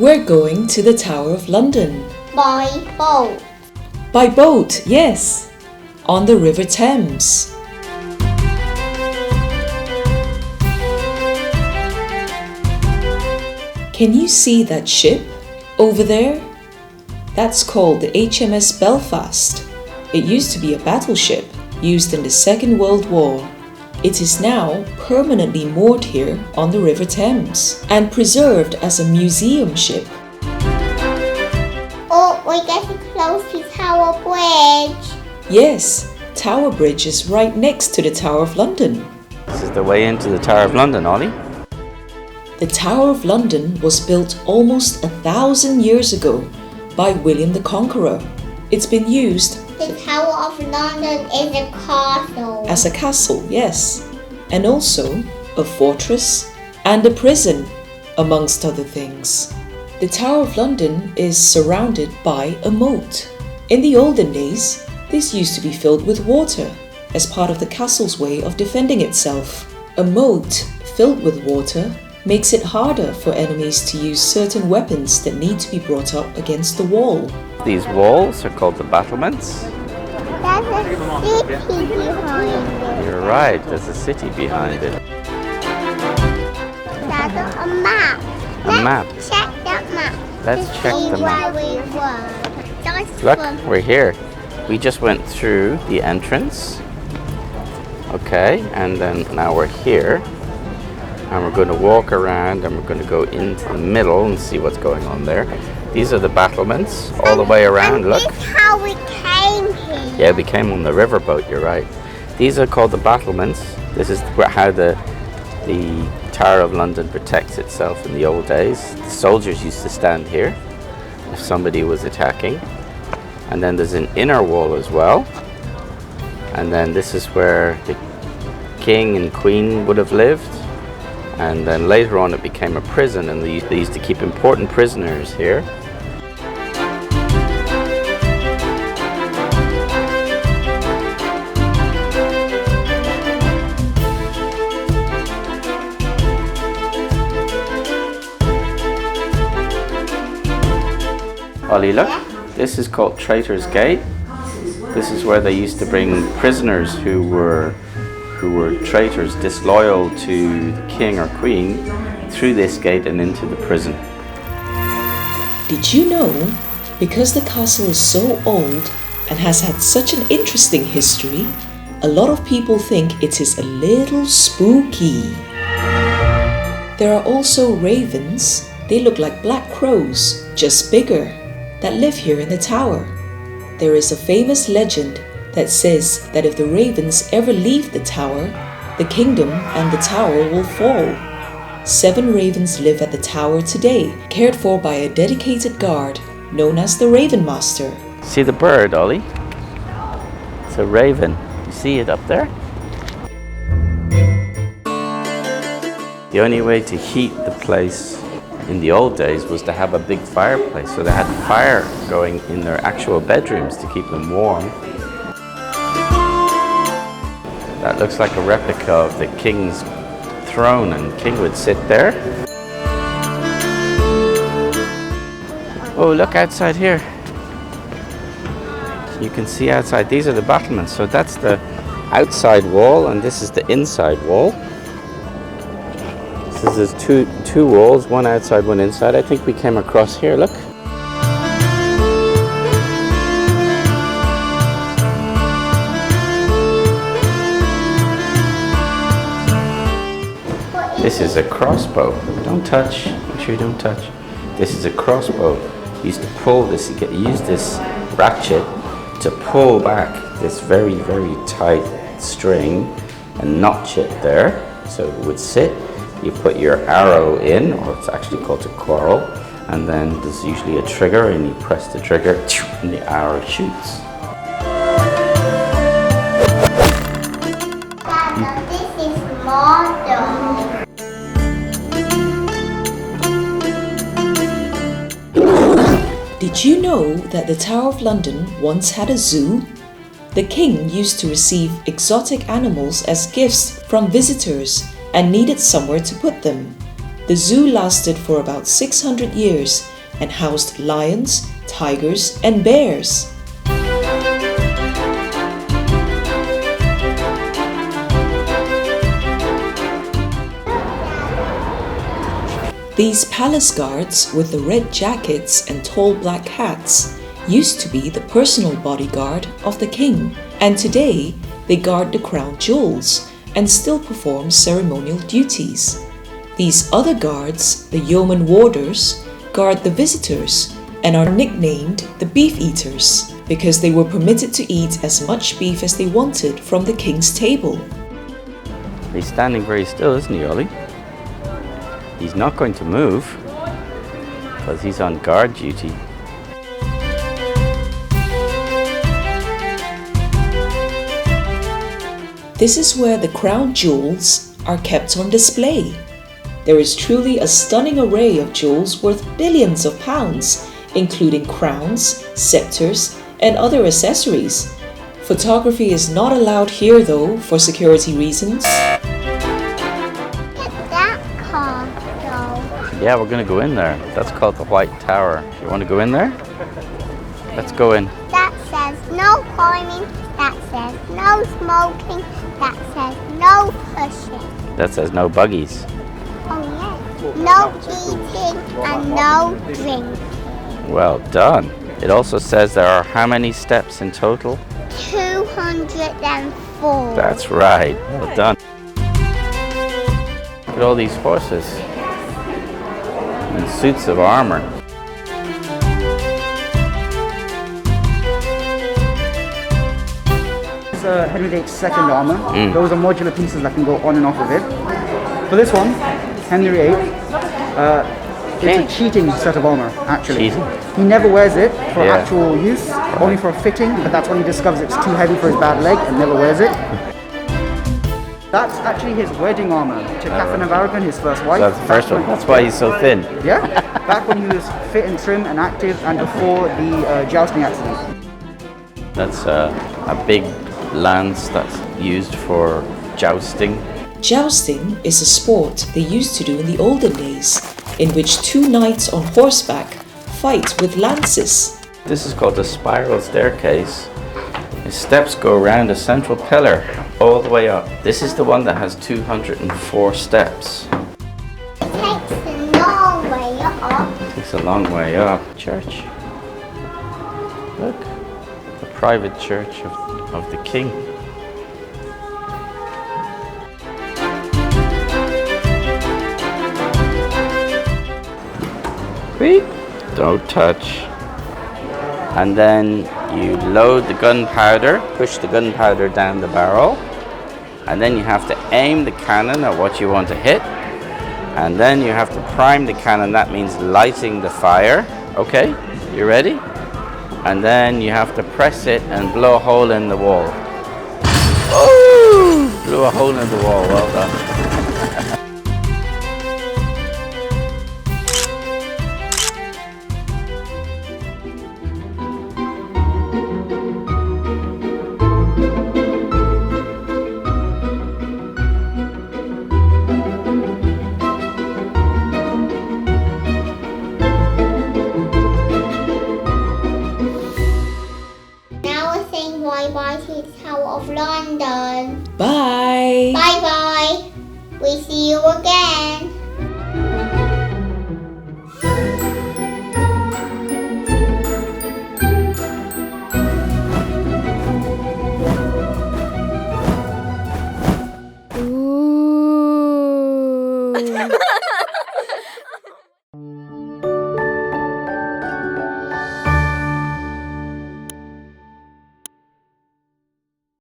We're going to the Tower of London. By boat. By boat, yes. On the River Thames. Can you see that ship over there? That's called the HMS Belfast. It used to be a battleship used in the Second World War. It is now permanently moored here on the River Thames and preserved as a museum ship. Oh, we're getting close to Tower Bridge. Yes, Tower Bridge is right next to the Tower of London. This is the way into the Tower of London, Ollie. The Tower of London was built almost 1,000 years ago by William the Conqueror. It's been used The Tower of London is a castle. as a castle, yes, and also a fortress and a prison, amongst other things. The Tower of London is surrounded by a moat. In the olden days, this used to be filled with water as part of the castle's way of defending itself. A moat filled with water makes it harder for enemies to use certain weapons that need to be brought up against the wall. These walls are called the battlements. There's a city behind it. You're right, there's a city behind it. There's a map. A map. Check that map. Let's to check see the map. where we were. Nice Look, one. we're here. We just went through the entrance. Okay, and then now we're here. And we're going to walk around and we're going to go into the middle and see what's going on there. These are the battlements all the way around, and look. This is how we came here. Yeah, we came on the riverboat, you're right. These are called the battlements. This is how the Tower of London protects itself in the old days. The soldiers used to stand here if somebody was attacking. And then there's an inner wall as well. And then this is where the king and queen would have lived. And then later on it became a prison, and they used to keep important prisoners here. Ollie, look, this is called Traitor's Gate. This is where they used to bring prisoners who were traitors, disloyal to the king or queen, through this gate and into the prison. Did you know, because the castle is so old and has had such an interesting history, a lot of people think it is a little spooky. There are also ravens, they look like black crows, just bigger, that live here in the tower. There is a famous legend that says that if the ravens ever leave the tower, the kingdom and the tower will fall. 7 ravens live at the tower today, cared for by a dedicated guard known as the Raven Master. See the bird, Ollie? It's a raven. You see it up there? The only way to heat the place in the old days was to have a big fireplace, so they had fire going in their actual bedrooms to keep them warm. That looks like a replica of the king's throne, and the king would sit there. Oh, look outside here. You can see outside. These are the battlements. So that's the outside wall, and this is the inside wall. So there's two walls, one outside, one inside. I think we came across here, look. This is a crossbow. Don't touch. Make sure you don't touch. This is a crossbow. You used to pull this, you use this ratchet to pull back this very, very tight string and notch it there so it would sit. You put your arrow in, or it's actually called a quarrel, and then there's usually a trigger, and you press the trigger and the arrow shoots. Dada, this is modern. Did you know that the Tower of London once had a zoo? The king used to receive exotic animals as gifts from visitors and needed somewhere to put them. The zoo lasted for about 600 years and housed lions, tigers, and bears. These palace guards with the red jackets and tall black hats used to be the personal bodyguard of the king, and today they guard the crown jewels and still perform ceremonial duties. These other guards, the yeoman warders, guard the visitors and are nicknamed the beef eaters because they were permitted to eat as much beef as they wanted from the king's table. He's standing very still, isn't he, Ollie? He's not going to move because he's on guard duty. This is where the crown jewels are kept on display. There is truly a stunning array of jewels worth billions of pounds, including crowns, scepters, and other accessories. Photography is not allowed here though, for security reasons. Yeah, we're going to go in there. That's called the White Tower. You want to go in there? Let's go in. That says no climbing. That says no smoking. That says no pushing. That says no buggies. Oh yes. No eating and no drinking. Well done. It also says there are how many steps in total? 204. That's right. Well done. Look at all these horses in suits of armor. It's Henry VIII's second armor. Those are modular pieces that can go on and off of it. For this one, Henry VIII, it's a cheating set of armor, actually. Cheating? He never wears it for actual use, only for fitting, but that's when he discovers it's too heavy for his bad leg and never wears it. That's actually his wedding armor to Catherine of Aragon, his first wife. That's the first one. That's why he's so thin. Yeah, back when he was fit and trim and active and before the jousting accident. That's a big lance that's used for jousting. Jousting is a sport they used to do in the olden days, in which two knights on horseback fight with lances. This is called the spiral staircase. The steps go around a central pillar all the way up. This is the one that has 204 steps. It takes a long way up. It's a long way up. Church. Look, the private church of the king. Wait, don't touch. And then you load the gunpowder, push the gunpowder down the barrel, and then you have to aim the cannon at what you want to hit, and then you have to prime the cannon. That means lighting the fire. Okay, you ready? And then you have to press it and blow a hole in the wall. Oh! Blew a hole in the wall. Well done. Bye-bye to the Tower of London. Bye! Bye-bye. We see you again.